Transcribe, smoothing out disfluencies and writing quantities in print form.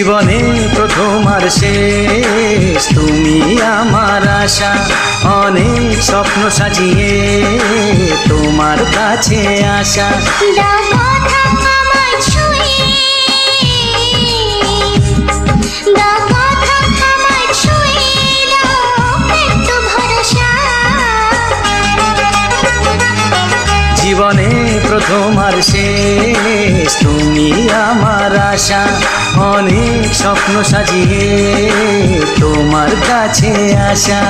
জীবনে প্রথম আর শেষ তুমি আমার আশা, অনেক স্বপ্ন সাজিয়ে তোমার কাছে আসা। জীবনে প্রথম আর শেষ তুমি আমার আশা, অনেক স্বপ্ন সাজিয়ে তোমার কাছে আসা।